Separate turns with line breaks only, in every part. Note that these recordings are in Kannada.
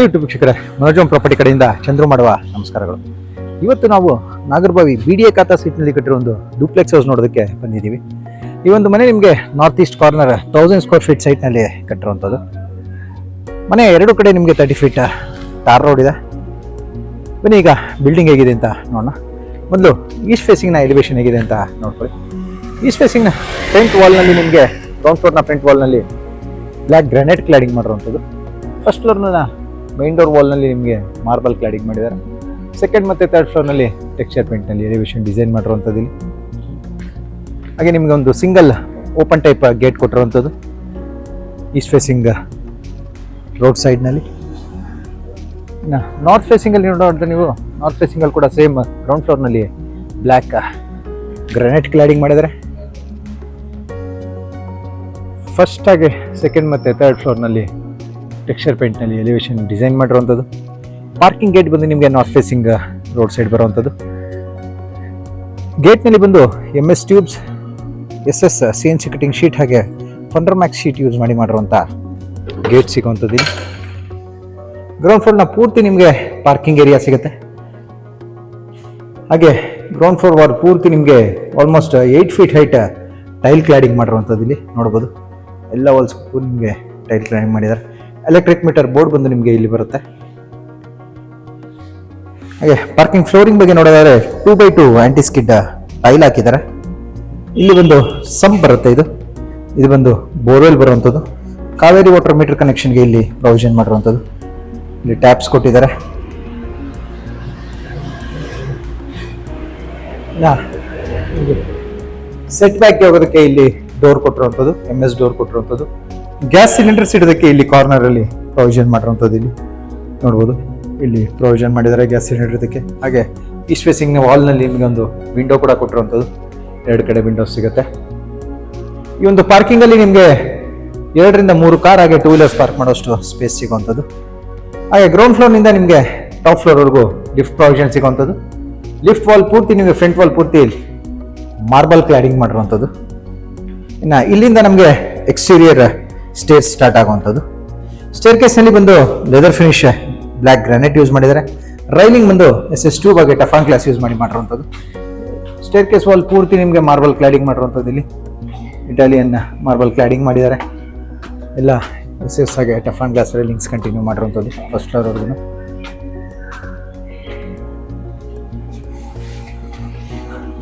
ಯೂಟ್ಯೂಬ್ ವೀಕ್ಷಕರೇ, ಮನೋಜಮ್ ಪ್ರಾಪರ್ಟಿ ಕಡೆಯಿಂದ ಚಂದ್ರು ಮಾಡುವ ನಮಸ್ಕಾರಗಳು. ಇವತ್ತು ನಾವು ನಾಗರಬಾವಿ BDA ಖಾತಾ ಸೀಟ್ನಲ್ಲಿ ಕಟ್ಟಿರೋ ಒಂದು ಡೂಪ್ಲೆಕ್ಸ್ ಹೌಸ್ ನೋಡೋದಕ್ಕೆ ಬಂದಿದ್ದೀವಿ. ಈ ಒಂದು ಮನೆ ನಿಮಗೆ north East corner 1000 square feet ಸೈಟ್ನಲ್ಲಿ ಕಟ್ಟಿರುವಂಥದ್ದು. ಮನೆ ಎರಡು ಕಡೆ ನಿಮಗೆ 30 ಫೀಟ್ ಟಾರ್ ರೋಡ್ ಇದೆ. ಬನ್ನಿ ಈಗ ಬಿಲ್ಡಿಂಗ್ ಹೇಗಿದೆ ಅಂತ ನೋಡೋಣ. ಮೊದಲು ಈಸ್ಟ್ ಫೇಸಿಂಗ್ನ ಎಲಿವೇಶನ್ ಹೇಗಿದೆ ಅಂತ ನೋಡ್ಕೊಳ್ಳಿ. ಈಸ್ಟ್ ಫೇಸಿಂಗ್ನ ಫ್ರಂಟ್ ವಾಲ್ನಲ್ಲಿ ನಿಮಗೆ ಗ್ರೌಂಡ್ ಫ್ಲೋರ್ನ ಫ್ರಂಟ್ ವಾಲ್ನಲ್ಲಿ ಬ್ಲ್ಯಾಕ್ ಗ್ರಾನೈಟ್ ಕ್ಲಾಡಿಂಗ್ ಮಾಡಿರುವಂಥದ್ದು. ಫಸ್ಟ್ ಫ್ಲೋರ್ನ ಮೈನ್ ಡೋರ್ ವಾಲ್ನಲ್ಲಿ ನಿಮಗೆ ಮಾರ್ಬಲ್ ಕ್ಲಾಡಿಂಗ್ ಮಾಡಿದ್ದಾರೆ. ಸೆಕೆಂಡ್ ಮತ್ತು ಥರ್ಡ್ ಫ್ಲೋರ್ನಲ್ಲಿ ಟೆಕ್ಸ್ಚರ್ ಪೇಂಟ್ನಲ್ಲಿ ಎಲಿವೇಶನ್ ಡಿಸೈನ್ ಮಾಡಿರುವಂಥದ್ದು ಇಲ್ಲಿ. ಹಾಗೆ ನಿಮಗೆ ಒಂದು ಸಿಂಗಲ್ ಓಪನ್ ಟೈಪ್ ಗೇಟ್ ಕೊಟ್ಟಿರುವಂಥದ್ದು ಈಸ್ಟ್ ಫೇಸಿಂಗ್ ರೋಡ್ ಸೈಡ್ನಲ್ಲಿ. ಇನ್ನು ನಾರ್ತ್ ಫೇಸಿಂಗಲ್ಲಿ ನೋಡೋಂಥ ನೀವು ನಾರ್ತ್ ಫೇಸಿಂಗಲ್ಲಿ ಕೂಡ ಸೇಮ್ ಗ್ರೌಂಡ್ ಫ್ಲೋರ್ನಲ್ಲಿ ಬ್ಲ್ಯಾಕ್ ಗ್ರಾನೈಟ್ ಕ್ಲಾಡಿಂಗ್ ಮಾಡಿದ್ದಾರೆ. ಫಸ್ಟ್ ಹಾಗೆ ಸೆಕೆಂಡ್ ಮತ್ತು ಥರ್ಡ್ ಫ್ಲೋರ್ನಲ್ಲಿ ಟೆಕ್ಸ್ಚರ್ ಪೇಂಟ್ನಲ್ಲಿ ಎಲಿವೇಶನ್ ಡಿಸೈನ್ ಮಾಡಿರುವಂಥದ್ದು. ಪಾರ್ಕಿಂಗ್ ಗೇಟ್ ಬಂದು ನಿಮಗೆ ನಾರ್ತ್ ಫೇಸಿಂಗ್ ರೋಡ್ ಸೈಡ್ ಬರುವಂಥದ್ದು. ಗೇಟ್ನಲ್ಲಿ ಬಂದು MS tubes, SS CNC cutting sheet ಹಾಗೆ ಫಂಡರ್ ಮ್ಯಾಕ್ಸ್ ಶೀಟ್ ಯೂಸ್ ಮಾಡಿರುವಂಥ ಗೇಟ್ ಸಿಗುವಂಥದ್ದು. ಗ್ರೌಂಡ್ ಫ್ಲೋರ್ನ ಪೂರ್ತಿ ನಿಮಗೆ ಪಾರ್ಕಿಂಗ್ ಏರಿಯಾ ಸಿಗುತ್ತೆ. ಹಾಗೆ ಗ್ರೌಂಡ್ ಫ್ಲೋರ್ ವಾರ್ ಪೂರ್ತಿ ನಿಮಗೆ almost 8 feet height tile cladding ಮಾಡಿರುವಂಥದ್ದು ಇಲ್ಲಿ ನೋಡ್ಬೋದು. ಎಲ್ಲ ವಾಲ್ಸ್ ನಿಮಗೆ ಟೈಲ್ ಕ್ಲಾಡಿಂಗ್ ಮಾಡಿದ್ದಾರೆ. ಎಲೆಕ್ಟ್ರಿಕ್ ಮೀಟರ್ ಬೋರ್ಡ್ ಬಂದು ನಿಮಗೆ ಇಲ್ಲಿ ಬರುತ್ತೆ. ಹಾಗೆ ಪಾರ್ಕಿಂಗ್ ಫ್ಲೋರಿಂಗ್ ಬಗ್ಗೆ ನೋಡೋದಾದ್ರೆ 2x2 ಆಂಟಿ ಸ್ಕಿಡ್ ಟೈಲ್ ಹಾಕಿದ್ದಾರೆ. ಇಲ್ಲಿ ಒಂದು ಸಂಪ್ ಬರುತ್ತೆ. ಇದು ಬಂದು ಬೋರ್ವೆಲ್ ಬರುವಂಥದ್ದು. ಕಾವೇರಿ ವಾಟರ್ ಮೀಟರ್ ಕನೆಕ್ಷನ್ಗೆ ಇಲ್ಲಿ ಪ್ರೊವಿಷನ್ ಮಾಡಿರುವಂಥದ್ದು. ಇಲ್ಲಿ ಟ್ಯಾಪ್ಸ್ ಕೊಟ್ಟಿದ್ದಾರೆ. ಸೆಟ್ ಬ್ಯಾಕ್ಗೆ ಹೋಗೋದಕ್ಕೆ ಇಲ್ಲಿ ಡೋರ್ ಕೊಟ್ಟಿರುವಂಥದ್ದು, MS ಡೋರ್ ಕೊಟ್ಟಿರುವಂಥದ್ದು. ಗ್ಯಾಸ್ ಸಿಲಿಂಡರ್ಸ್ ಇಡೋದಕ್ಕೆ ಇಲ್ಲಿ ಕಾರ್ನರ್ ಅಲ್ಲಿ ಪ್ರೊವಿಷನ್ ಮಾಡಿರುವಂಥದ್ದು ಇಲ್ಲಿ ನೋಡ್ಬೋದು. ಇಲ್ಲಿ ಪ್ರೊವಿಷನ್ ಮಾಡಿದ್ದಾರೆ ಗ್ಯಾಸ್ ಸಿಲಿಂಡರ್ ಇದಕ್ಕೆ. ಹಾಗೆ ಈಸ್ಟ್ ಫೇಸಿಂಗ್ ವಾಲ್ನಲ್ಲಿ ನಿಮಗೆ ಒಂದು ವಿಂಡೋ ಕೂಡ ಕೊಟ್ಟಿರುವಂಥದ್ದು. ಎರಡು ಕಡೆ ವಿಂಡೋಸ್ ಸಿಗುತ್ತೆ. ಈ ಒಂದು ಪಾರ್ಕಿಂಗ್ ಅಲ್ಲಿ ನಿಮಗೆ 2 ರಿಂದ 3 ಕಾರ್ ಹಾಗೆ 2 ವೀಲರ್ಸ್ ಪಾರ್ಕ್ ಮಾಡೋಷ್ಟು ಸ್ಪೇಸ್ ಸಿಗುವಂಥದ್ದು. ಹಾಗೆ ಗ್ರೌಂಡ್ ಫ್ಲೋರ್ನಿಂದ ನಿಮಗೆ ಟಾಪ್ ಫ್ಲೋರ್ವರೆಗೂ ಲಿಫ್ಟ್ ಪ್ರೊವಿಷನ್ ಸಿಗುವಂಥದ್ದು. ಲಿಫ್ಟ್ ವಾಲ್ ಪೂರ್ತಿ ನಿಮಗೆ ಫ್ರಂಟ್ ವಾಲ್ ಪೂರ್ತಿ ಮಾರ್ಬಲ್ ಕ್ಲಾಡಿಂಗ್ ಮಾಡಿರುವಂಥದ್ದು. ಇನ್ನು ಇಲ್ಲಿಂದ ನಮಗೆ ಎಕ್ಸ್ಟೀರಿಯರ್ ಸ್ಟೇರ್ ಸ್ಟಾರ್ಟ್ ಆಗುವಂಥದ್ದು. ಸ್ಟೇರ್ ಕೇಸ್ನಲ್ಲಿ ಬಂದು leather finish black granite use ಮಾಡಿದ್ದಾರೆ. ರೈಲಿಂಗ್ ಬಂದು SS ಟ್ಯೂಬ್ ಹಾಗೆ ಟಫಾನ್ ಗ್ಲಾಸ್ ಯೂಸ್ ಮಾಡಿರುವಂಥದ್ದು. ಸ್ಟೇರ್ ಕೇಸ್ ವಾಲ್ ಪೂರ್ತಿ ನಿಮಗೆ ಮಾರ್ಬಲ್ ಕ್ಲಾಡಿಂಗ್ ಮಾಡಿರುವಂಥದ್ದು. ಇಲ್ಲಿ ಇಟಾಲಿಯನ್ ಮಾರ್ಬಲ್ ಕ್ಲಾಡಿಂಗ್ ಮಾಡಿದ್ದಾರೆ. ಎಲ್ಲ SS ಹಾಗೆ ಟಫಾನ್ ಗ್ಲಾಸ್ ರೈಲಿಂಗ್ಸ್ ಕಂಟಿನ್ಯೂ ಮಾಡಿರುವಂಥದ್ದು ಫಸ್ಟ್ ಫ್ಲೋರ್ವರೆಗೂ.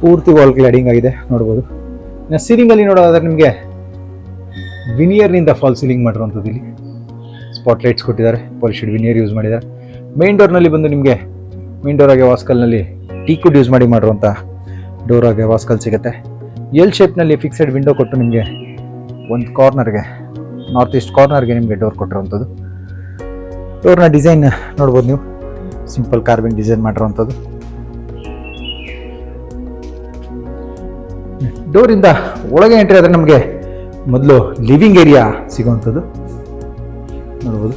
ಪೂರ್ತಿ ವಾಲ್ ಕ್ಲಾಡಿಂಗ್ ಆಗಿದೆ ನೋಡ್ಬೋದು. ಇನ್ನು ಸೀಲಿಂಗಲ್ಲಿ ನೋಡೋದಾದ್ರೆ ನಿಮಗೆ ವಿನಿಯರ್ನಿಂದ ಫಾಲ್ ಸೀಲಿಂಗ್ ಮಾಡಿರುವಂಥದ್ದು. ಇಲ್ಲಿ ಸ್ಪಾಟ್ ಲೈಟ್ಸ್ ಕೊಟ್ಟಿದ್ದಾರೆ. ಪಾಲಿಶ್ಡ್ ವಿನಿಯರ್ ಯೂಸ್ ಮಾಡಿದ್ದಾರೆ. ಮೈನ್ ಡೋರ್ನಲ್ಲಿ ಬಂದು ನಿಮಗೆ ಮೈನ್ ಡೋರ್ ಆಗಿ ವಾಸ್ಕಲ್ನಲ್ಲಿ ಟೀಕುಡ್ ಯೂಸ್ ಮಾಡಿರುವಂಥ ಡೋರ್ ಆಗಿ ವಾಸ್ಕಲ್ ಸಿಗುತ್ತೆ. L ಶೇಪ್ನಲ್ಲಿ ಫಿಕ್ಸೆಡ್ ವಿಂಡೋ ಕೊಟ್ಟು ನಿಮಗೆ ಒಂದು ಕಾರ್ನರ್ಗೆ ನಾರ್ತ್ ಈಸ್ಟ್ ಕಾರ್ನರ್ಗೆ ನಿಮಗೆ ಡೋರ್ ಕೊಟ್ಟಿರುವಂಥದ್ದು. ಡೋರ್ನ ಡಿಸೈನ್ ನೋಡ್ಬೋದು ನೀವು, ಸಿಂಪಲ್ ಕಾರ್ವಿಂಗ್ ಡಿಸೈನ್ ಮಾಡಿರುವಂಥದ್ದು. ಡೋರಿಂದ ಒಳಗೆ ಎಂಟ್ರಿ ಆದರೆ ನಮಗೆ ಮೊದಲು ಲಿವಿಂಗ್ ಏರಿಯಾ ಸಿಗುವಂಥದ್ದು ನೋಡ್ಬೋದು.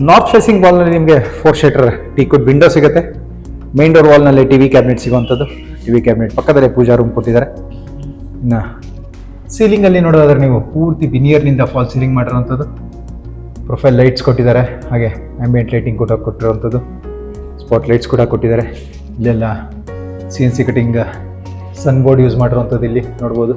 ನಾರ್ತ್ ಫೇಸಿಂಗ್ ವಾಲ್ನಲ್ಲಿ ನಿಮಗೆ 4 ಶಟರ್ ಟೀಕುಡ್ ವಿಂಡೋ ಸಿಗುತ್ತೆ. ಮೈನ್ ಡೋರ್ ವಾಲ್ನಲ್ಲಿ TV ಕ್ಯಾಬಿನೆಟ್ ಸಿಗುವಂಥದ್ದು. TV ಕ್ಯಾಬಿನೆಟ್ ಪಕ್ಕದಲ್ಲೇ ಪೂಜಾ ರೂಮ್ ಕೊಟ್ಟಿದ್ದಾರೆ. ಇನ್ನು ಸೀಲಿಂಗಲ್ಲಿ ನೋಡೋದಾದ್ರೆ ನೀವು ಪೂರ್ತಿ ವಿನಿಯರ್ನಿಂದ ಫಾಲ್ ಸೀಲಿಂಗ್ ಮಾಡಿರುವಂಥದ್ದು. ಪ್ರೊಫೈಲ್ ಲೈಟ್ಸ್ ಕೊಟ್ಟಿದ್ದಾರೆ. ಹಾಗೆ ಆಂಬಿಯೆಂಟ್ ಲೈಟಿಂಗ್ ಕೂಡ ಕೊಟ್ಟಿರುವಂಥದ್ದು. ಸ್ಪಾಟ್ ಲೈಟ್ಸ್ ಕೂಡ ಕೊಟ್ಟಿದ್ದಾರೆ. ಇಲ್ಲೆಲ್ಲ CNC ಕಟಿಂಗ್ ಸನ್ ಬೋರ್ಡ್ ಯೂಸ್ ಮಾಡಿರುವಂಥದ್ದು ಇಲ್ಲಿ ನೋಡ್ಬೋದು.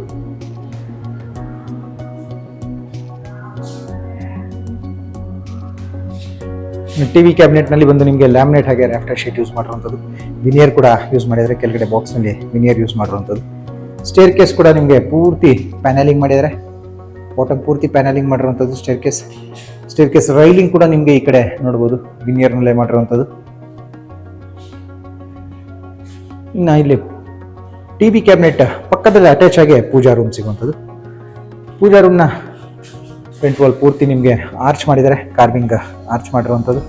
TV ಕ್ಯಾಬಿನೆಟ್ನಲ್ಲಿ ಬಂದು ನಿಮಗೆ ಲ್ಯಾಮಿನೇಟ್ ಹಾಗೆ ರಾಫ್ಟರ್ ಶೀಟ್ ಯೂಸ್ ಮಾಡಿರುವಂಥದ್ದು. ವಿನಿಯರ್ ಕೂಡ ಯೂಸ್ ಮಾಡಿದರೆ ಕೆಳಗಡೆ ಬಾಕ್ಸ್ನಲ್ಲಿ ವಿನಿಯರ್ ಯೂಸ್ ಮಾಡಿರುವಂಥದ್ದು. ಸ್ಟೇರ್ ಕೇಸ್ ಕೂಡ ನಿಮಗೆ ಪೂರ್ತಿ ಪ್ಯಾನಲಿಂಗ್ ಮಾಡಿದ್ದಾರೆ. ಬಾಟಮ್ ಪೂರ್ತಿ ಪ್ಯಾನಲಿಂಗ್ ಮಾಡಿರುವಂಥದ್ದು ಸ್ಟೇರ್ ಕೇಸ್ ರೈಲಿಂಗ್ ಕೂಡ ನಿಮಗೆ ಈ ಕಡೆ ನೋಡ್ಬೋದು ವಿನಿಯರ್ನಲ್ಲೇ ಮಾಡಿರುವಂಥದ್ದು. ಇನ್ನು ಇಲ್ಲಿ TV ಕ್ಯಾಬಿನೆಟ್ ಪಕ್ಕದಲ್ಲಿ ಅಟ್ಯಾಚ್ ಆಗಿ ಪೂಜಾ ರೂಮ್ ಸಿಗುವಂಥದ್ದು. ಪೂಜಾ ರೂಮ್ನ ಫ್ರಂಟ್ ವಾಲ್ ಪೂರ್ತಿ ನಿಮಗೆ ಆರ್ಚ್ ಮಾಡಿದ್ದಾರೆ. ಕಾರ್ವಿಂಗ್ ಆರ್ಚ್ ಮಾಡಿರುವಂಥದ್ದು.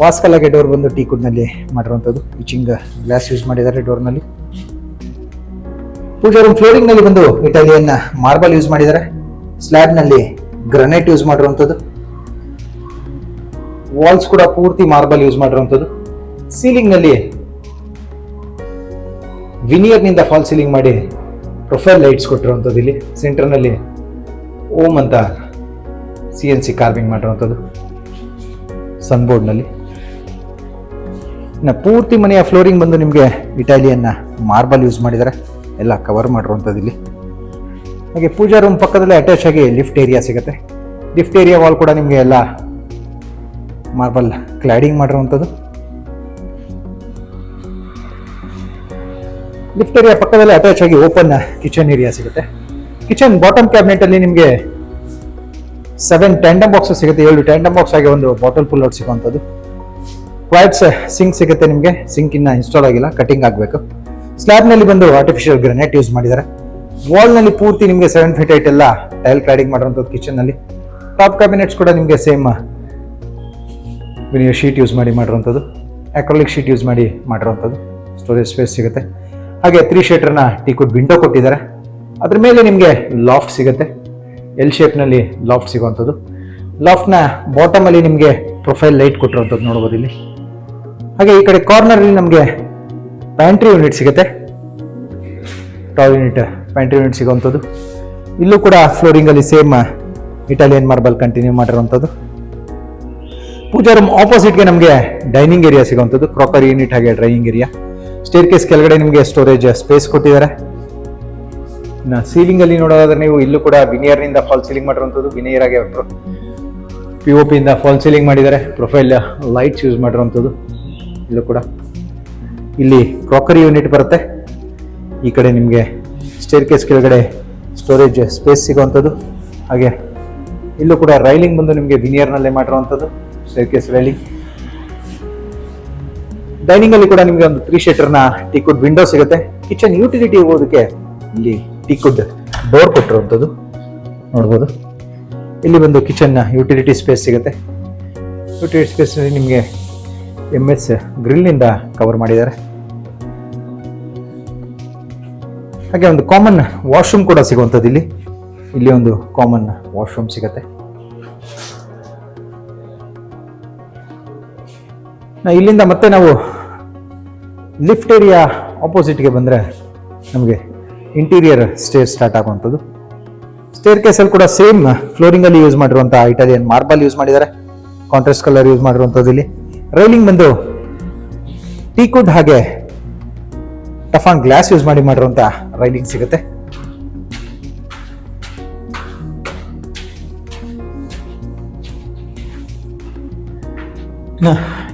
ವಾಸ್ಕಲ್ಲಾಗೆ ಡೋರ್ ಬಂದು ಟೀಕುಡ್ನಲ್ಲಿ ಮಾಡಿರುವಂಥದ್ದು. ಇಚಿಂಗ್ ಗ್ಲಾಸ್ ಯೂಸ್ ಮಾಡಿದ್ದಾರೆ ಡೋರ್ನಲ್ಲಿ. ಪೂಜಾ ರೂಮ್ ಫ್ಲೋರಿಂಗ್ನಲ್ಲಿ ಬಂದು ಇಟಾಲಿಯನ್ ಮಾರ್ಬಲ್ ಯೂಸ್ ಮಾಡಿದ್ದಾರೆ. ಸ್ಲ್ಯಾಬ್ನಲ್ಲಿ ಗ್ರಾನೈಟ್ ಯೂಸ್ ಮಾಡಿರುವಂಥದ್ದು. ವಾಲ್ಸ್ ಕೂಡ ಪೂರ್ತಿ ಮಾರ್ಬಲ್ ಯೂಸ್ ಮಾಡಿರುವಂಥದ್ದು. ಸೀಲಿಂಗ್ನಲ್ಲಿ ವಿನಿಯರ್ನಿಂದ ಫಾಲ್ ಸೀಲಿಂಗ್ ಮಾಡಿ ಪ್ರೊಫೈಲ್ ಲೈಟ್ಸ್ ಕೊಟ್ಟಿರುವಂಥದ್ದು ಇಲ್ಲಿ ಸೆಂಟರ್ನಲ್ಲಿ ಓಮ್ ಅಂತ CNC ಕಾರ್ವಿಂಗ್ ಮಾಡಿರುವಂಥದ್ದು ಸನ್ ಬೋರ್ಡ್ನಲ್ಲಿ. ಇನ್ನು ಪೂರ್ತಿ ಮನೆಯ ಫ್ಲೋರಿಂಗ್ ಬಂದು ನಿಮಗೆ ಇಟಾಲಿಯನ್ನ ಮಾರ್ಬಲ್ ಯೂಸ್ ಮಾಡಿದ್ದಾರೆ, ಎಲ್ಲ ಕವರ್ ಮಾಡಿರುವಂಥದ್ದು ಇಲ್ಲಿ. ಹಾಗೆ ಪೂಜಾ ರೂಮ್ ಪಕ್ಕದಲ್ಲೇ ಅಟ್ಯಾಚ್ ಆಗಿ ಲಿಫ್ಟ್ ಏರಿಯಾ ಸಿಗುತ್ತೆ. ಲಿಫ್ಟ್ ಏರಿಯಾ ವಾಲ್ ಕೂಡ ನಿಮಗೆ ಎಲ್ಲ ಮಾರ್ಬಲ್ ಕ್ಲಾಡಿಂಗ್ ಮಾಡಿರುವಂಥದ್ದು. ಲಿಫ್ಟ್ ಏರಿಯಾ ಪಕ್ಕದಲ್ಲೇ ಅಟ್ಯಾಚ್ ಆಗಿ ಓಪನ್ ಕಿಚನ್ ಏರಿಯಾ ಸಿಗುತ್ತೆ. ಕಿಚನ್ ಬಾಟಮ್ ಕ್ಯಾಬಿನೆಟ್ ಅಲ್ಲಿ ನಿಮಗೆ 7 ಟ್ಯಾಂಡಮ್ ಬಾಕ್ಸ್ ಸಿಗುತ್ತೆ, 7 ಟ್ಯಾಂಡಮ್ ಬಾಕ್ಸ್ ಆಗಿ ಒಂದು ಬಾಟಲ್ ಪುಲ್ ಔಟ್ ಸಿಗುವಂಥದ್ದು. ಕ್ವಾಟ್ಸ್ ಸಿಂಕ್ ಸಿಗುತ್ತೆ ನಿಮಗೆ, ಸಿಂಕ್ ಇನ್ನ ಇನ್ಸ್ಟಾಲ್ ಆಗಿಲ್ಲ, ಕಟಿಂಗ್ ಆಗಬೇಕು. ಸ್ಲ್ಯಾಬ್ ನಲ್ಲಿ ಬಂದು ಆರ್ಟಿಫಿಷಿಯಲ್ ಗ್ರಾನೈಟ್ ಯೂಸ್ ಮಾಡಿದ್ದಾರೆ. ವಾಲ್ ನಲ್ಲಿ ಪೂರ್ತಿ ನಿಮಗೆ 7 feet ಹೈಟ್ ಎಲ್ಲ ಟೈಲ್ ಕ್ಲಾಡಿಂಗ್ ಮಾಡಿರುವಂಥದ್ದು. ಕಿಚನ್ ನಲ್ಲಿ ಟಾಪ್ ಕ್ಯಾಬಿನೆಟ್ಸ್ ಕೂಡ ನಿಮಗೆ ಸೇಮ್ ವಿನಿಯರ್ ಶೀಟ್ ಯೂಸ್ ಮಾಡಿರುವಂಥದ್ದು, ಅಕ್ರಲಿಕ್ ಶೀಟ್ ಯೂಸ್ ಮಾಡಿರುವಂಥದ್ದು. ಸ್ಟೋರೇಜ್ ಸ್ಪೇಸ್ ಸಿಗುತ್ತೆ. ಹಾಗೆ 3 ಶೇಟರ್ನ ಟೀಕುಡ್ ವಿಂಡೋ ಕೊಟ್ಟಿದ್ದಾರೆ. ಅದ್ರ ಮೇಲೆ ನಿಮಗೆ ಲಾಫ್ಟ್ ಸಿಗುತ್ತೆ, ಎಲ್ ಶೇಪ್ನಲ್ಲಿ ಲಾಫ್ಟ್ ಸಿಗುವಂಥದ್ದು. ಲಾಫ್ಟ್ನ ಬಾಟಮ್ ಅಲ್ಲಿ ನಿಮಗೆ ಪ್ರೊಫೈಲ್ ಲೈಟ್ ಕೊಟ್ಟಿರುವಂಥದ್ದು ನೋಡ್ಬೋದು ಇಲ್ಲಿ. ಹಾಗೆ ಈ ಕಡೆ ಕಾರ್ನರ್ ಅಲ್ಲಿ ನಮಗೆ ಪ್ಯಾಂಟ್ರಿ ಯೂನಿಟ್ ಸಿಗುತ್ತೆ, ಟಾಲ್ ಯೂನಿಟ್ ಪ್ಯಾಂಟ್ರಿ ಯೂನಿಟ್ ಸಿಗುವಂಥದ್ದು. ಇಲ್ಲೂ ಕೂಡ ಫ್ಲೋರಿಂಗ್ ಅಲ್ಲಿ ಸೇಮ್ ಇಟಾಲಿಯನ್ ಮಾರ್ಬಲ್ ಕಂಟಿನ್ಯೂ ಮಾಡಿರುವಂಥದ್ದು. ಪೂಜಾ ರೂಮ್ ಆಪೋಸಿಟ್ಗೆ ನಮಗೆ ಡೈನಿಂಗ್ ಏರಿಯಾ ಸಿಗುವಂಥದ್ದು, ಕ್ರಾಕರಿ ಯೂನಿಟ್ ಹಾಗೆ ಡ್ರೈಯಿಂಗ್ ಏರಿಯಾ. ಸ್ಟೇರ್ ಕೇಸ್ ಕೆಳಗಡೆ ನಿಮಗೆ ಸ್ಟೋರೇಜ್ ಸ್ಪೇಸ್ ಕೊಟ್ಟಿದ್ದಾರೆ. ಸೀಲಿಂಗ್ ಅಲ್ಲಿ ನೋಡೋದಾದ್ರೆ ನೀವು ಇಲ್ಲೂ ಕೂಡ ವಿನಿಯರ್ ನಿಂದ ಫಾಲ್ ಸೀಲಿಂಗ್ ಮಾಡಿರುವಂಥದ್ದು, ವಿನಿಯರ್ ಆಗಿ POP ಇಂದ ಫಾಲ್ ಸೀಲಿಂಗ್ ಮಾಡಿದ್ದಾರೆ. ಪ್ರೊಫೈಲ್ ಲೈಟ್ಸ್ ಯೂಸ್ ಮಾಡಿರುವಂಥದ್ದು. ಇಲ್ಲೂ ಕೂಡ ಇಲ್ಲಿ ಕ್ರಾಕರಿ ಯೂನಿಟ್ ಬರುತ್ತೆ. ಈ ಕಡೆ ನಿಮಗೆ ಸ್ಟೇರ್ ಕೇಸ್ ಕೆಳಗಡೆ ಸ್ಟೋರೇಜ್ ಸ್ಪೇಸ್ ಸಿಗುವಂಥದ್ದು. ಹಾಗೆ ಇಲ್ಲೂ ಕೂಡ ರೈಲಿಂಗ್ ಬಂದು ನಿಮಗೆ ವಿನಿಯರ್ನಲ್ಲೇ ಮಾಡಿರುವಂಥದ್ದು, ಸ್ಟೇರ್ ಕೇಸ್ ರೈಲಿಂಗ್. ಡೈನಿಂಗ್ ಅಲ್ಲಿ ಕೂಡ ನಿಮಗೆ ಒಂದು 3 ಶೇಟರ್ನ ಟೀಕುಡ್ ವಿಂಡೋ ಸಿಗುತ್ತೆ. ಕಿಚನ್ ಯುಟಿಲಿಟಿ ಹೋಗೋದಕ್ಕೆ ಇಲ್ಲಿ ಟೀಕುಡ್ ಡೋರ್ ಕೊಟ್ಟಿರುವಂಥದ್ದು ನೋಡ್ಬೋದು. ಇಲ್ಲಿ ಬಂದು ಕಿಚನ್ ಯುಟಿಲಿಟಿ ಸ್ಪೇಸ್ ಸಿಗುತ್ತೆ. ಯುಟಿಲಿಟಿ ಸ್ಪೇಸ್ ನಿಮಗೆ MS ಗ್ರಿಲ್ ನಿಂದ ಕವರ್ ಮಾಡಿದ್ದಾರೆ. ಹಾಗೆ ಒಂದು ಕಾಮನ್ ವಾಶ್ರೂಮ್ ಕೂಡ ಸಿಗುವಂಥದ್ದು ಇಲ್ಲಿ. ಇಲ್ಲಿ ಒಂದು ಕಾಮನ್ ವಾಶ್ರೂಮ್ ಸಿಗುತ್ತೆ. ಇಲ್ಲಿಂದ ಮತ್ತೆ ನಾವು ಲಿಫ್ಟ್ ಏರಿಯಾ ಆಪೋಸಿಟ್ಗೆ ಬಂದರೆ ನಮಗೆ ಇಂಟೀರಿಯರ್ ಸ್ಟೇರ್ ಸ್ಟಾರ್ಟ್ ಆಗುವಂಥದ್ದು. ಸ್ಟೇರ್ ಕೇಸಲ್ಲಿ ಕೂಡ ಸೇಮ್ ಫ್ಲೋರಿಂಗ್ ಅಲ್ಲಿ ಯೂಸ್ ಮಾಡಿರುವಂತಹ ಇಟಾಲಿಯನ್ ಮಾರ್ಬಲ್ ಯೂಸ್ ಮಾಡಿದ್ದಾರೆ, ಕಾಂಟ್ರಾಸ್ಟ್ ಕಲರ್ ಯೂಸ್ ಮಾಡಿರುವಂಥದ್ದು. ಇಲ್ಲಿ ರೈಲಿಂಗ್ ಬಂದು ಟೀಕುಡ್ ಹಾಗೆ ಟಫಾನ್ ಗ್ಲಾಸ್ ಯೂಸ್ ಮಾಡಿರುವಂತಹ ರೈಲಿಂಗ್ ಸಿಗುತ್ತೆ.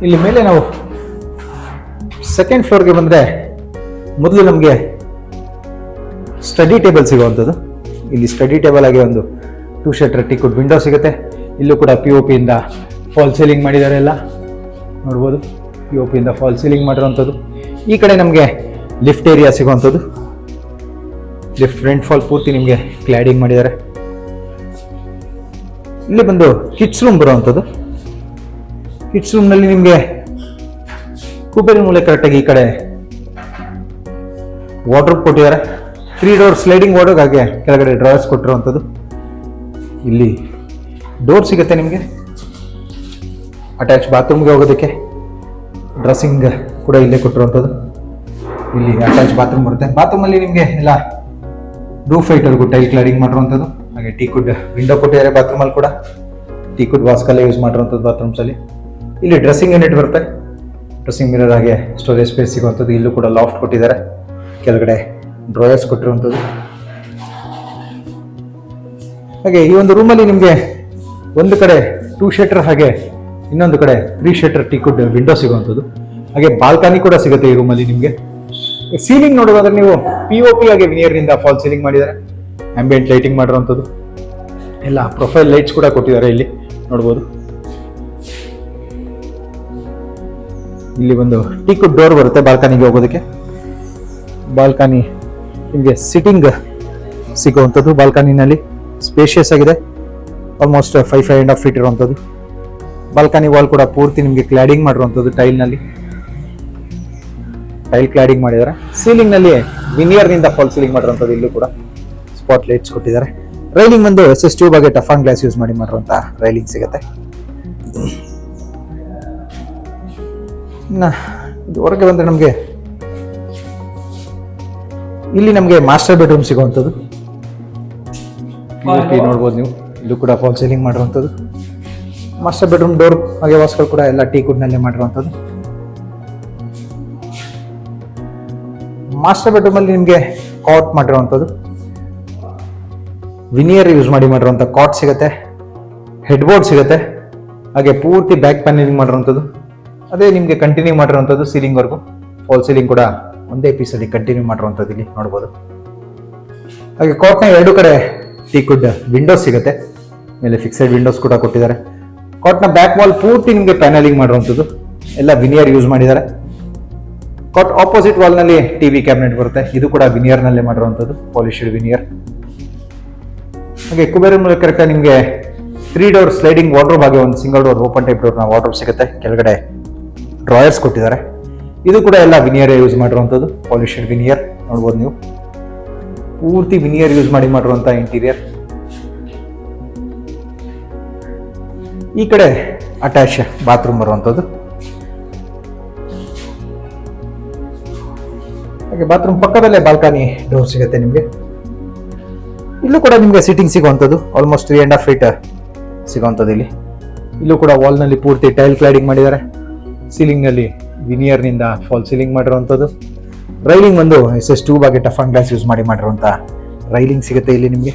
ಇಲ್ಲಿ ಮೇಲೆ ನಾವು ಸೆಕೆಂಡ್ ಫ್ಲೋರ್ಗೆ ಬಂದರೆ ಮೊದಲು ನಮಗೆ ಸ್ಟಡಿ ಟೇಬಲ್ ಸಿಗುವಂಥದ್ದು. ಇಲ್ಲಿ ಸ್ಟಡಿ ಟೇಬಲ್ ಆಗಿ ಒಂದು 2 ಶೇಟರ್ ಟೀಕುಡ್ ವಿಂಡೋ ಸಿಗುತ್ತೆ. ಇಲ್ಲೂ ಕೂಡ POP ಇಂದ ಫಾಲ್ ಸೀಲಿಂಗ್ ಮಾಡಿದ್ದಾರೆ, ಎಲ್ಲ ನೋಡ್ಬೋದು. POP ಇಂದ ಫಾಲ್ ಸೀಲಿಂಗ್ ಮಾಡಿರುವಂಥದ್ದು. ಈ ಕಡೆ ನಮಗೆ ಲಿಫ್ಟ್ ಏರಿಯಾ ಸಿಗುವಂಥದ್ದು. ಲಿಫ್ಟ್ ಫ್ರಂಟ್ ಫಾಲ್ ಪೂರ್ತಿ ನಿಮಗೆ ಕ್ಲಾಡಿಂಗ್ ಮಾಡಿದ್ದಾರೆ. ಇಲ್ಲಿ ಬಂದು ಕಿಡ್ಸ್ ರೂಮ್ ಬರುವಂಥದ್ದು. ಕಿಡ್ಸ್ ರೂಮ್ನಲ್ಲಿ ನಿಮಗೆ ಕುಬೇರ ಮೂಲೆ ಕರೆಕ್ಟಾಗಿ ಈ ಕಡೆ ವಾರ್ಡ್ರೋಬ್ ಕೊಟ್ಟಿದ್ದಾರೆ. 3 ಡೋರ್ ಸ್ಲೈಡಿಂಗ್ ವಾರ್ಡ್ರೋಬ್, ಹಾಗೆ ಕೆಳಗಡೆ ಡ್ರಾಯರ್ಸ್ ಕೊಟ್ಟಿರುವಂಥದ್ದು. ಇಲ್ಲಿ ಡೋರ್ ಸಿಗುತ್ತೆ ನಿಮಗೆ. ಅಟ್ಯಾಚ್ ಬಾತ್ರೂಮ್ಗೆ ಹೋಗೋದಕ್ಕೆ ಡ್ರೆಸ್ಸಿಂಗ್ ಕೂಡ ಇಲ್ಲೇ ಕೊಟ್ಟಿರುವಂಥದ್ದು. ಇಲ್ಲಿ ಅಟ್ಯಾಚ್ ಬಾತ್ರೂಮ್ ಬರುತ್ತೆ. ಬಾತ್ರೂಮಲ್ಲಿ ನಿಮಗೆ ಎಲ್ಲ ರೂಫ್ ಹೈಟ್ವರೆಗೂ ಟೈಲ್ ಕ್ಲಾಡಿಂಗ್ ಮಾಡಿರುವಂಥದ್ದು. ಹಾಗೆ ಟೀಕುಡ್ ವಿಂಡೋ ಕೊಟ್ಟಿದ್ದಾರೆ. ಬಾತ್ರೂಮಲ್ಲಿ ಕೂಡ ಟೀಕುಡ್ ವಾಸ್ಕಲ್ಲೇ ಯೂಸ್ ಮಾಡಿರುವಂಥದ್ದು ಬಾತ್ರೂಮ್ಸಲ್ಲಿ. ಇಲ್ಲಿ ಡ್ರೆಸ್ಸಿಂಗ್ ಯೂನಿಟ್ ಬರುತ್ತೆ, ಡ್ರೆಸ್ಸಿಂಗ್ ಮಿರರ್ ಹಾಗೆ ಸ್ಟೋರೇಜ್ ಸ್ಪೇಸ್ ಸಿಗುವಂಥದ್ದು. ಇಲ್ಲೂ ಕೂಡ ಲಾಫ್ಟ್ ಕೊಟ್ಟಿದ್ದಾರೆ, ಕೆಳಗಡೆ ಡ್ರಾಯರ್ಸ್ ಕೊಟ್ಟಿರುವಂಥದ್ದು. ಹಾಗೆ ಈ ಒಂದು ರೂಮಲ್ಲಿ ನಿಮಗೆ ಒಂದು ಕಡೆ 2 ಶೇಟರ್ ಹಾಗೆ ಇನ್ನೊಂದು ಕಡೆ 3 ಶೇಟರ್ ಟೀಕುಡ್ ವಿಂಡೋ ಸಿಗುವಂಥದ್ದು. ಹಾಗೆ ಬಾಲ್ಕನಿ ಕೂಡ ಸಿಗುತ್ತೆ ಈ ರೂಮಲ್ಲಿ ನಿಮಗೆ. ಸೀಲಿಂಗ್ ನೋಡೋದಾದ್ರೆ ನೀವು POP ಹಾಗೆ ವಿನಿಯರ್ನಿಂದ ಫಾಲ್ ಸೀಲಿಂಗ್ ಮಾಡಿದ್ದಾರೆ. ಆಂಬಿಯಂಟ್ ಲೈಟಿಂಗ್ ಮಾಡಿರುವಂಥದ್ದು, ಎಲ್ಲ ಪ್ರೊಫೈಲ್ ಲೈಟ್ಸ್ ಕೂಡ ಕೊಟ್ಟಿದ್ದಾರೆ ಇಲ್ಲಿ ನೋಡ್ಬೋದು. ಇಲ್ಲಿ ಒಂದು ಟೀಕುಡ್ ಡೋರ್ ಬರುತ್ತೆ ಬಾಲ್ಕನಿಗೆ ಹೋಗೋದಕ್ಕೆ. ಬಾಲ್ಕನಿ ನಿಮಗೆ ಸಿಟ್ಟಿಂಗ್ ಸಿಗುವಂಥದ್ದು. ಬಾಲ್ಕನಿನಲ್ಲಿ ಸ್ಪೇಷಿಯಸ್ ಆಗಿದೆ, ಆಲ್ಮೋಸ್ಟ್ 5.5 ಫೀಟ್ ಇರುವಂಥದ್ದು. ಬಾಲ್ಕನಿ ವಾಲ್ ಕೂಡ ಪೂರ್ತಿ ನಿಮಗೆ ಕ್ಲಾಡಿಂಗ್ ಮಾಡಿರುವಂಥದ್ದು, ಟೈಲ್ನಲ್ಲಿ ಟೈಲ್ ಕ್ಲಾಡಿಂಗ್ ಮಾಡಿದ್ದಾರೆ. ಸೀಲಿಂಗ್ನಲ್ಲಿ ವಿನಿಯರ್ನಿಂದ ಫಾಲ್ ಸೀಲಿಂಗ್ ಮಾಡಿರುವಂಥದ್ದು. ಇಲ್ಲೂ ಕೂಡ ಸ್ಪಾಟ್ ಲೈಟ್ಸ್ ಕೊಟ್ಟಿದ್ದಾರೆ. ರೈಲಿಂಗ್ ಒಂದು SS ಟ್ಯೂಬ್ ಹಾಗೆ ಟಫಾನ್ ಗ್ಲಾಸ್ ಯೂಸ್ ಮಾಡಿರುವಂಥ ರೈಲಿಂಗ್ ಸಿಗುತ್ತೆ. ಹೊರಗೆ ಬಂದರೆ ನಮಗೆ ಇಲ್ಲಿ ನಮಗೆ ಮಾಸ್ಟರ್ ಬೆಡ್ರೂಮ್ ಸಿಗುವಂಥದ್ದು. ನೋಡ್ಬೋದು ನೀವು, ಇದು ಕೂಡ ಫಾಲ್ ಸೀಲಿಂಗ್ ಮಾಡಿರುವಂಥದ್ದು. ಮಾಸ್ಟರ್ ಬೆಡ್ರೂಮ್ ಡೋರ್ ಹಾಗೆ ವಾಸ್ಗಳು ಕೂಡ ಎಲ್ಲ ಟೀಕ್ವುಡ್ನಲ್ಲೇ ಮಾಡಿರುವಂಥದ್ದು. ಮಾಸ್ಟರ್ ಬೆಡ್ರೂಮ್ ಅಲ್ಲಿ ನಿಮಗೆ ಕಾಟ್ ಮಾಡಿರುವಂಥದ್ದು, ವಿನಿಯರ್ ಯೂಸ್ ಮಾಡಿರುವಂಥ ಕಾಟ್ ಸಿಗುತ್ತೆ, ಹೆಡ್ ಬೋರ್ಡ್ ಸಿಗುತ್ತೆ, ಹಾಗೆ ಪೂರ್ತಿ ಬ್ಯಾಕ್ ಪ್ಯಾನಲಿಂಗ್ ಮಾಡಿರುವಂಥದ್ದು. ಅದೇ ನಿಮಗೆ ಕಂಟಿನ್ಯೂ ಮಾಡಿರುವಂಥದ್ದು ಸೀಲಿಂಗ್ವರೆಗೂ. ಫಾಲ್ ಸೀಲಿಂಗ್ ಕೂಡ ಒಂದೇ ಪೀಸಲ್ಲಿ ಕಂಟಿನ್ಯೂ ಮಾಡಿರುವಂಥದ್ದು ಇಲ್ಲಿ ನೋಡ್ಬೋದು. ಹಾಗೆ ಕಾಟ್ನ ಎರಡು ಕಡೆ ಟೀಕ್ವುಡ್ ವಿಂಡೋಸ್ ಸಿಗುತ್ತೆ, ಮೇಲೆ ಫಿಕ್ಸೆಡ್ ವಿಂಡೋಸ್ ಕೂಡ ಕೊಟ್ಟಿದ್ದಾರೆ. ಕಾಟ್ನ ಬ್ಯಾಕ್ ವಾಲ್ ಪೂರ್ತಿ ನಿಮಗೆ ಪ್ಯಾನಲಿಂಗ್ ಮಾಡಿರುವಂಥದ್ದು, ಎಲ್ಲ ವಿನಿಯರ್ ಯೂಸ್ ಮಾಡಿದ್ದಾರೆ. ಕಾಟ್ ಆಪೋಸಿಟ್ ವಾಲ್ ನಲ್ಲಿ ಟಿವಿ ಕ್ಯಾಬಿನೆಟ್ ಬರುತ್ತೆ, ಇದು ಕೂಡ ವಿನಿಯರ್ ನಲ್ಲೇ ಮಾಡಿರುವಂಥದ್ದು, ಪಾಲಿಶ್ಡ್ ವಿನಿಯರ್. ಹಾಗೆ ಕುಬೇರ ಕರೆಕ್ಟ್ ನಿಮಗೆ 3 ಡೋರ್ ಸ್ಲೈಡಿಂಗ್ ವಾರ್ಡ್ರೋಬ್ ಹಾಗೆ ಒಂದು single door open type door wardrobe ಸಿಗುತ್ತೆ. ಕೆಳಗಡೆ ಡ್ರಾಯರ್ಸ್ ಕೊಟ್ಟಿದ್ದಾರೆ, ಇದು ಕೂಡ ಎಲ್ಲ ವಿನಿಯರ್ ಯೂಸ್ ಮಾಡಿರುವಂಥದ್ದು, ಪಾಲಿಶ್ಡ್ ವಿನಿಯರ್ ನೋಡ್ಬೋದು ನೀವು. ಪೂರ್ತಿ ವಿನಿಯರ್ ಯೂಸ್ ಮಾಡಿರುವಂಥ ಇಂಟೀರಿಯರ್. ಈ ಕಡೆ ಅಟ್ಯಾಚ್ ಬಾತ್ರೂಮ್ ಬರುವಂಥದ್ದು. ಹಾಗೆ ಬಾತ್ರೂಮ್ ಪಕ್ಕದಲ್ಲೇ ಬಾಲ್ಕನಿ ಡೋರ್ ಸಿಗುತ್ತೆ ನಿಮಗೆ. ಇಲ್ಲೂ ಕೂಡ ನಿಮಗೆ ಸೀಟಿಂಗ್ ಸಿಗುವಂಥದ್ದು, ಆಲ್ಮೋಸ್ಟ್ 3.5 ಫೀಟ್ ಸಿಗುವಂಥದ್ದು ಇಲ್ಲಿ. ಇಲ್ಲೂ ಕೂಡ ವಾಲ್ನಲ್ಲಿ ಪೂರ್ತಿ ಟೈಲ್ ಕ್ಲೈಡಿಂಗ್ ಮಾಡಿದ್ದಾರೆ. ಸೀಲಿಂಗ್ನಲ್ಲಿ ವಿನಿಯರ್ನಿಂದ ಫಾಲ್ ಸೀಲಿಂಗ್ ಮಾಡಿರುವಂಥದ್ದು. ರೈಲಿಂಗ್ ಒಂದು SS2 ಬಾಗಿ ಟಫ್ ಅಂಡ್ ಗ್ಲಾಸ್ ಯೂಸ್ ಮಾಡಿರುವಂಥ ರೈಲಿಂಗ್ ಸಿಗುತ್ತೆ ಇಲ್ಲಿ ನಿಮಗೆ.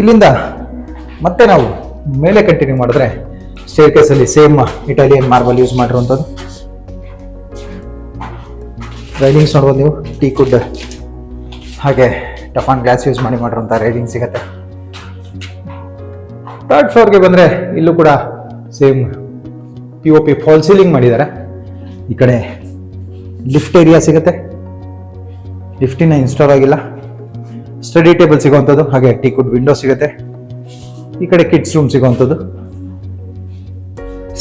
ಇಲ್ಲಿಂದ ಮತ್ತೆ ನಾವು ಮೇಲೆ ಕಂಟಿನ್ಯೂ ಮಾಡಿದ್ರೆ ಸ್ಟೇರ್ ಕೇಸಲ್ಲಿ ಸೇಮ್ ಇಟಾಲಿಯನ್ ಮಾರ್ಬಲ್ ಯೂಸ್ ಮಾಡಿರುವಂಥದ್ದು. ರೈಲಿಂಗ್ಸ್ ನೋಡ್ಬೋದು ನೀವು, ಟೀಕ್ವುಡ್ ಹಾಗೆ ಟಫ್ ಅಂಡ್ ಗ್ಲಾಸ್ ಯೂಸ್ ಮಾಡಿರುವಂಥ ರೈಲಿಂಗ್ ಸಿಗುತ್ತೆ. ಥರ್ಡ್ ಫ್ಲೋರ್ಗೆ ಬಂದರೆ ಇಲ್ಲೂ ಕೂಡ ಸೇಮ್ POP ಫಾಲ್ ಸೀಲಿಂಗ್ ಮಾಡಿದ್ದಾರೆ. ಈ ಕಡೆ ಲಿಫ್ಟ್ ಏರಿಯಾ ಸಿಗುತ್ತೆ, ಲಿಫ್ಟಿನ ಇನ್ಸ್ಟಾಲ್ ಆಗಿಲ್ಲ. ಸ್ಟಡಿ ಟೇಬಲ್ ಸಿಗುವಂಥದ್ದು, ಹಾಗೆ ಟೀಕ್ವುಡ್ ವಿಂಡೋ ಸಿಗುತ್ತೆ. ಈ ಕಡೆ ಕಿಡ್ಸ್ ರೂಮ್ ಸಿಗುವಂಥದ್ದು,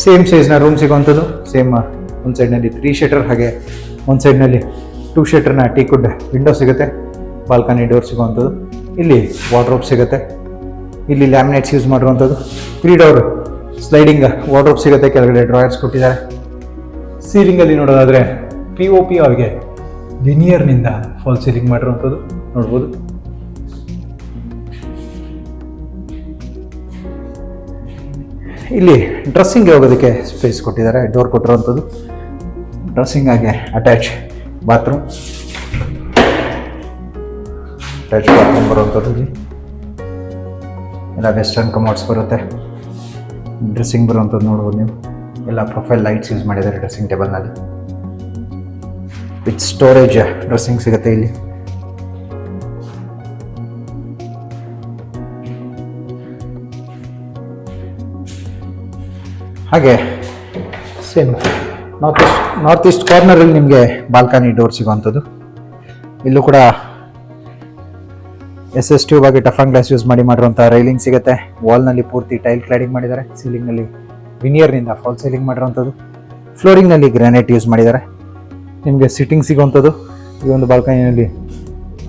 ಸೇಮ್ ಸೈಜ್ನ ರೂಮ್ ಸಿಗುವಂಥದ್ದು. ಸೇಮ್ ಒಂದು ಸೈಡ್ನಲ್ಲಿ 3 ಶಟರ್ ಹಾಗೆ ಒಂದು ಸೈಡ್ನಲ್ಲಿ 2 ಶಟರ್ನ ಟೀಕ್ವುಡ್ ವಿಂಡೋ ಸಿಗುತ್ತೆ. ಬಾಲ್ಕನಿ ಡೋರ್ ಸಿಗುವಂಥದ್ದು. ಇಲ್ಲಿ ವಾರ್ಡ್ರೋಬ್ ಸಿಗುತ್ತೆ, ಇಲ್ಲಿ ಲ್ಯಾಮಿನೇಟ್ಸ್ ಯೂಸ್ ಮಾಡಿರುವಂಥದ್ದು. 3 ಡೋರ್ ಸ್ಲೈಡಿಂಗ್ ವಾರ್ಡ್ರೋಬ್ ಸಿಗುತ್ತೆ, ಕೆಳಗಡೆ ಡ್ರಾಯರ್ಸ್ ಕೊಟ್ಟಿದ್ದಾರೆ. ಸೀಲಿಂಗಲ್ಲಿ ನೋಡೋದಾದರೆ POP ಅವ್ರಿಗೆ ವಿನಿಯರ್ನಿಂದ ಫಾಲ್ ಸೀಲಿಂಗ್ ಮಾಡಿರುವಂಥದ್ದು ನೋಡ್ಬೋದು. ಇಲ್ಲಿ ಡ್ರೆಸ್ಸಿಂಗ್ ಹೋಗೋದಕ್ಕೆ ಸ್ಪೇಸ್ ಕೊಟ್ಟಿದ್ದಾರೆ, ಡೋರ್ ಕೊಟ್ಟಿರುವಂಥದ್ದು. ಡ್ರೆಸ್ಸಿಂಗ್ ಆಗಿ ಅಟ್ಯಾಚ್ ಬಾತ್ರೂಮ್ ಬರುವಂಥದ್ದು. ಇಲ್ಲಿ ಎಲ್ಲ ವೆಸ್ಟರ್ನ್ ಕಮೋಡ್ಸ್ ಬರುತ್ತೆ. ಡ್ರೆಸ್ಸಿಂಗ್ ಬರುವಂಥದ್ದು ನೋಡ್ಬೋದು ನೀವು, ಎಲ್ಲ ಪ್ರೊಫೈಲ್ ಲೈಟ್ಸ್ ಯೂಸ್ ಮಾಡಿದ್ದಾರೆ ಡ್ರೆಸ್ಸಿಂಗ್ ಟೇಬಲ್ನಲ್ಲಿ. ವಿತ್ ಸ್ಟೋರೇಜ್ ಡ್ರೆಸ್ಸಿಂಗ್ ಸಿಗುತ್ತೆ ಇಲ್ಲಿ. ಹಾಗೆ ಸೇಮ್ ನಾರ್ತ್ ಈಸ್ಟ್ ಕಾರ್ನರಲ್ಲಿ ನಿಮಗೆ ಬಾಲ್ಕನಿ ಡೋರ್ ಸಿಗುವಂಥದ್ದು. ಇಲ್ಲೂ ಕೂಡ SS2 ಬಾಗಿ ಟಫ್ ಅಂಡ್ ಗ್ಲಾಸ್ ಯೂಸ್ ಮಾಡಿರುವಂಥ ರೈಲಿಂಗ್ ಸಿಗುತ್ತೆ. ವಾಲ್ನಲ್ಲಿ ಪೂರ್ತಿ ಟೈಲ್ ಕ್ಲೈಡಿಂಗ್ ಮಾಡಿದ್ದಾರೆ. ಸೀಲಿಂಗ್ನಲ್ಲಿ ವಿನಿಯರ್ನಿಂದ ಫಾಲ್ ಸೀಲಿಂಗ್ ಮಾಡಿರುವಂಥದ್ದು. ಫ್ಲೋರಿಂಗ್ನಲ್ಲಿ ಗ್ರಾನೈಟ್ ಯೂಸ್ ಮಾಡಿದ್ದಾರೆ. ನಿಮಗೆ ಸಿಟ್ಟಿಂಗ್ ಸಿಗುವಂಥದ್ದು. ಈ ಒಂದು ಬಾಲ್ಕನಿಯಲ್ಲಿ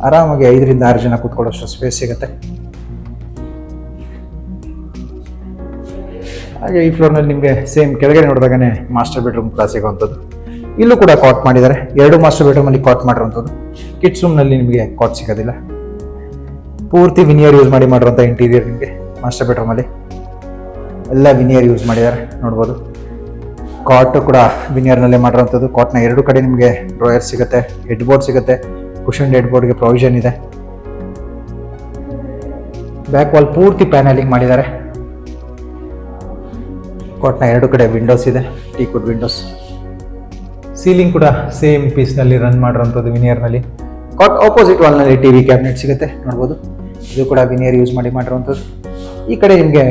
ಆರಾಮಾಗಿ 5 ರಿಂದ 6 ಜನ ಕೂತ್ಕೊಳ್ಳೋಷ್ಟು ಸ್ಪೇಸ್ ಸಿಗುತ್ತೆ. ಹಾಗೆ ಈ ಫ್ಲೋರ್ನಲ್ಲಿ ನಿಮಗೆ ಸೇಮ್ ಕೆಳಗಡೆ ನೋಡಿದಾಗನೇ ಮಾಸ್ಟರ್ ಬೆಡ್ರೂಮ್ ಕೂಡ ಸಿಗುವಂಥದ್ದು. ಇಲ್ಲೂ ಕೂಡ ಕಾಟ್ ಮಾಡಿದ್ದಾರೆ. 2 ಮಾಸ್ಟರ್ ಬೆಡ್ರೂಮಲ್ಲಿ ಕಾಟ್ ಮಾಡಿರುವಂಥದ್ದು. ಕಿಡ್ಸ್ ರೂಮ್ನಲ್ಲಿ ನಿಮಗೆ ಕಾಟ್ ಸಿಗೋದಿಲ್ಲ. ಪೂರ್ತಿ ವಿನಿಯರ್ ಯೂಸ್ ಮಾಡಿರುವಂಥ ಇಂಟೀರಿಯರ್ ನಿಮಗೆ ಮಾಸ್ಟರ್ ಬೆಡ್ರೂಮಲ್ಲಿ ಎಲ್ಲ ವಿನಿಯರ್ ಯೂಸ್ ಮಾಡಿದ್ದಾರೆ ನೋಡ್ಬೋದು. ಕಾಟ್ ಕೂಡ ವಿನಿಯರ್ನಲ್ಲೇ ಮಾಡಿರುವಂಥದ್ದು. ಕಾಟ್ನ 2 ಕಡೆ ನಿಮಗೆ ಡ್ರಾಯರ್ ಸಿಗುತ್ತೆ, ಹೆಡ್ ಬೋರ್ಡ್ ಸಿಗುತ್ತೆ, ಕುಷನ್ ಹೆಡ್ ಬೋರ್ಡ್ಗೆ ಪ್ರೊವಿಷನ್ ಇದೆ. ಬ್ಯಾಕ್ ವಾಲ್ ಪೂರ್ತಿ ಪ್ಯಾನಲಿಂಗ್ ಮಾಡಿದ್ದಾರೆ. ಕಾಟ್ನ 2 ಕಡೆ ವಿಂಡೋಸ್ ಇದೆ, ಟೀಕ್ವುಡ್ ವಿಂಡೋಸ್. ಸೀಲಿಂಗ್ ಕೂಡ ಸೇಮ್ ಪೀಸ್ನಲ್ಲಿ ರನ್ ಮಾಡಿರುವಂಥದ್ದು ವಿನಿಯರ್ನಲ್ಲಿ. ಕಾಟ್ ಆಪೋಸಿಟ್ ವಾಲ್ನಲ್ಲಿ TV ಕ್ಯಾಬಿನೆಟ್ ಸಿಗುತ್ತೆ ನೋಡ್ಬೋದು. ಇದು ಕೂಡ ವಿನಿಯರ್ ಯೂಸ್ ಮಾಡಿರುವಂಥದ್ದು. ಈ ಕಡೆ ನಿಮಗೆ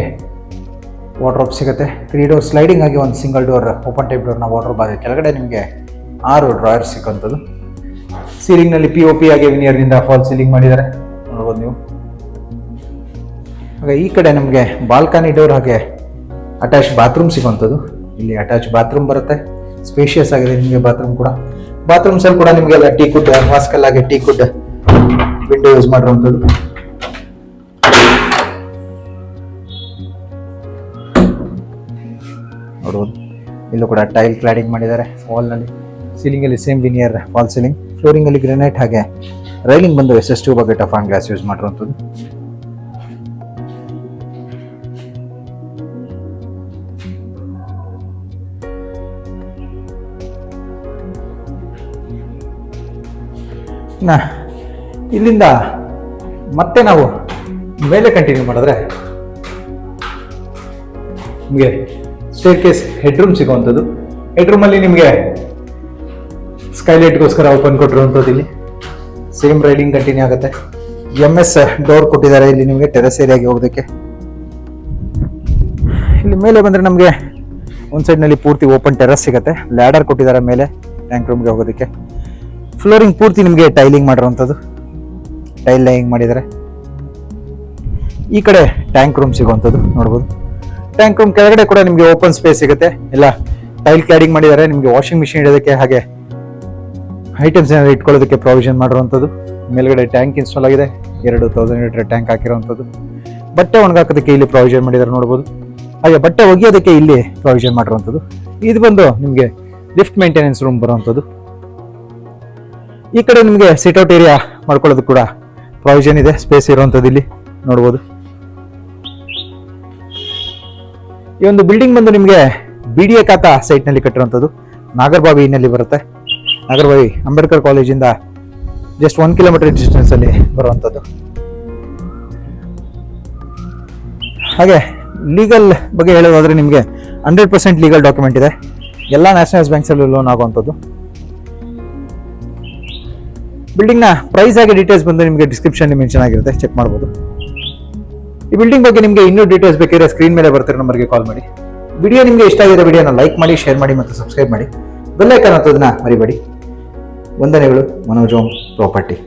ವಾರ್ಡ್ರೋಬ್ ಸಿಗುತ್ತೆ. 3 ಡೋರ್ ಸ್ಲೈಡಿಂಗ್ ಆಗಿ ಒಂದು ಸಿಂಗಲ್ ಡೋರ್ ಓಪನ್ ಟೈಪ್ ಡೋರ್ನ ವಾರ್ಡ್ರೋಬ್ ಆಗಿ ಕೆಳಗಡೆ ನಿಮಗೆ 6 ಡ್ರಾಯರ್ ಸಿಕ್ಕುವಂಥದ್ದು. ಸೀಲಿಂಗ್ನಲ್ಲಿ POP ಆಗಿ ವಿನಿಯರ್ನಿಂದ ಫಾಲ್ ಸೀಲಿಂಗ್ ಮಾಡಿದ್ದಾರೆ ನೋಡ್ಬೋದು ನೀವು. ಹಾಗೆ ಈ ಕಡೆ ನಮಗೆ ಬಾಲ್ಕನಿ ಡೋರ್ ಹಾಗೆ ಅಟ್ಯಾಚ್ ಬಾತ್ರೂಮ್ ಸಿಗುವಂಥದ್ದು. ಇಲ್ಲಿ ಅಟ್ಯಾಚ್ ಬಾತ್ರೂಮ್ ಬರುತ್ತೆ, ಸ್ಪೇಷಿಯಸ್ ಆಗಿದೆ ನಿಮಗೆ ಬಾತ್ರೂಮ್ ಕೂಡ. ಬಾತ್ರೂಮ್ಸಲ್ಲಿ ಕೂಡ ನಿಮಗೆಲ್ಲ ಟೀಕ್ವುಡ್ ವಾಸ್ಕಲ್ ಆಗಿ ಟೀಕ್ವುಡ್ ವಿಂಡೋ ಯೂಸ್ ಮಾಡಿರುವಂಥದ್ದು. ಇಲ್ಲೂ ಕೂಡ ಟೈಲ್ ಕ್ಲಾಡಿಂಗ್ ಮಾಡಿದ್ದಾರೆ ವಾಲ್ನಲ್ಲಿ. ಸೀಲಿಂಗಲ್ಲಿ ಸೇಮ್ ವಿನಿಯರ್ ವಾಲ್ ಸೀಲಿಂಗ್. ಫ್ಲೋರಿಂಗಲ್ಲಿ ಗ್ರೆನೈಟ್, ಹಾಗೆ ರೈಲಿಂಗ್ ಬಂದು SS2 ಬಕೆಟ್ ಆಫ್ ಆನ್ ಗ್ಲಾಸ್ ಯೂಸ್ ಮಾಡಿರುವಂಥದ್ದು. ಇಲ್ಲಿಂದ ಮತ್ತೆ ನಾವು ಮೇಲೆ ಕಂಟಿನ್ಯೂ ಮಾಡಿದ್ರೆ ನಿಮಗೆ ಸ್ಟೇರ್ ಕೇಸ್ ಹೆಡ್ರೂಮ್ ಸಿಗುವಂಥದ್ದು. ಹೆಡ್ರೂಮಲ್ಲಿ ನಿಮಗೆ ಸ್ಕೈಲೈಟ್ಗೋಸ್ಕರ ಓಪನ್ ಕೊಟ್ಟಿರುವಂಥದ್ದು. ಇಲ್ಲಿ ಸೇಮ್ ರೈಡಿಂಗ್ ಕಂಟಿನ್ಯೂ ಆಗುತ್ತೆ. MS ಡೋರ್ ಕೊಟ್ಟಿದ್ದಾರೆ ಇಲ್ಲಿ ನಿಮಗೆ ಟೆರೆಸ್ ಏರಿಯಾಗೆ ಹೋಗೋದಕ್ಕೆ. ಇಲ್ಲಿ ಮೇಲೆ ಬಂದರೆ ನಮಗೆ ಒಂದು ಸೈಡ್ನಲ್ಲಿ ಪೂರ್ತಿ ಓಪನ್ ಟೆರೆಸ್ ಸಿಗುತ್ತೆ. ಲ್ಯಾಡರ್ ಕೊಟ್ಟಿದ್ದಾರೆ ಮೇಲೆ ಟ್ಯಾಂಕ್ ರೂಮ್ಗೆ ಹೋಗೋದಕ್ಕೆ. ಫ್ಲೋರಿಂಗ್ ಪೂರ್ತಿ ನಿಮಗೆ ಟೈಲಿಂಗ್ ಮಾಡಿರುವಂಥದ್ದು, ಟೈಲ್ ಲೈಯಿಂಗ್ ಮಾಡಿದ್ದಾರೆ. ಈ ಕಡೆ ಟ್ಯಾಂಕ್ ರೂಮ್ ಸಿಗುವಂಥದ್ದು ನೋಡ್ಬೋದು. ಟ್ಯಾಂಕ್ ರೂಮ್ ಕೆಳಗಡೆ ಕೂಡ ನಿಮಗೆ ಓಪನ್ ಸ್ಪೇಸ್ ಸಿಗುತ್ತೆ. ಎಲ್ಲ ಟೈಲ್ ಕ್ಲಾಡಿಂಗ್ ಮಾಡಿದ್ದಾರೆ. ನಿಮಗೆ ವಾಷಿಂಗ್ ಮಿಷಿನ್ ಇಡೋದಕ್ಕೆ ಹಾಗೆ ಐಟಮ್ಸ್ ಏನಾದ್ರು ಇಟ್ಕೊಳ್ಳೋದಕ್ಕೆ ಪ್ರಾವಿಷನ್ ಮಾಡಿರುವಂಥದ್ದು. ಮೇಲ್ಗಡೆ ಟ್ಯಾಂಕ್ ಇನ್ಸ್ಟಾಲ್ ಆಗಿದೆ. 2000 ಲೀಟರ್ ಟ್ಯಾಂಕ್ ಹಾಕಿರುವಂಥದ್ದು. ಬಟ್ಟೆ ಒಣಗಾಕೋದಕ್ಕೆ ಇಲ್ಲಿ ಪ್ರಾವಿಷನ್ ಮಾಡಿದ್ದಾರೆ ನೋಡ್ಬೋದು. ಹಾಗೆ ಬಟ್ಟೆ ಒಗೆಯೋದಕ್ಕೆ ಇಲ್ಲಿ ಪ್ರಾವಿಷನ್ ಮಾಡಿರುವಂಥದ್ದು. ಇದು ಬಂದು ನಿಮಗೆ ಲಿಫ್ಟ್ ಮೇಂಟೆನೆನ್ಸ್ ರೂಮ್ ಬರುವಂಥದ್ದು. ಈ ಕಡೆ ನಿಮಗೆ ಸಿಟ್ಔಟ್ ಏರಿಯಾ ಮಾಡ್ಕೊಳ್ಳೋದು ಕೂಡ ಪ್ರಾವಿಷನ್ ಇದೆ, ಸ್ಪೇಸ್ ಇರುವಂಥದ್ದು ಇಲ್ಲಿ ನೋಡ್ಬೋದು. ಈ ಒಂದು ಬಿಲ್ಡಿಂಗ್ ಬಂದು ನಿಮಗೆ BDA ಖಾತಾ ಸೈಟ್ನಲ್ಲಿ ಕಟ್ಟಿರುವಂಥದ್ದು. ನಾಗರಬಾವಿನಲ್ಲಿ ಬರುತ್ತೆ. ನಾಗರಬಾವಿ ಅಂಬೇಡ್ಕರ್ ಕಾಲೇಜಿಂದ ಜಸ್ಟ್ 1 ಕಿಲೋಮೀಟರ್ ಡಿಸ್ಟೆನ್ಸ್ ಅಲ್ಲಿ ಬರುವಂಥದ್ದು. ಹಾಗೆ ಲೀಗಲ್ ಬಗ್ಗೆ ಹೇಳೋದಾದ್ರೆ ನಿಮಗೆ 100% ಲೀಗಲ್ ಡಾಕ್ಯುಮೆಂಟ್ ಇದೆ. ಎಲ್ಲ ನ್ಯಾಷನಲೈಸ್ ಬ್ಯಾಂಕ್ಸ್ ಅಲ್ಲಿ ಲೋನ್ ಆಗುವಂಥದ್ದು. ಬಿಲ್ಡಿಂಗ್ನ ಪ್ರೈಸ್ ಆಗಿ ಡೀಟೇಲ್ಸ್ ಬಂದು ನಿಮಗೆ ಡಿಸ್ಕ್ರಿಪ್ಷನ್ ಮೆನ್ಷನ್ ಆಗಿರುತ್ತೆ, ಚೆಕ್ ಮಾಡ್ಬೋದು. ಈ ಬಿಲ್ಡಿಂಗ್ ಬಗ್ಗೆ ನಿಮಗೆ ಇನ್ನೂ ಡೀಟೇಲ್ಸ್ ಬೇಕಿದ್ರೆ ಸ್ಕ್ರೀನ್ ಮೇಲೆ ಬರ್ತಿರೋ ನಂಬರ್ಗೆ ಕಾಲ್ ಮಾಡಿ. ವಿಡಿಯೋ ನಿಮಗೆ ಇಷ್ಟ ಆಗಿರೋ ವಿಡಿಯೋನ ಲೈಕ್ ಮಾಡಿ, ಶೇರ್ ಮಾಡಿ ಮತ್ತು ಸಬ್ಸ್ಕ್ರೈಬ್ ಮಾಡಿ. ಬೆಲ್ ಐಕಾನ್ ಒತ್ತೋದನ್ನ ಮರಿಬೇಡಿ. ವಂದನೆಗಳು. Manoj home property.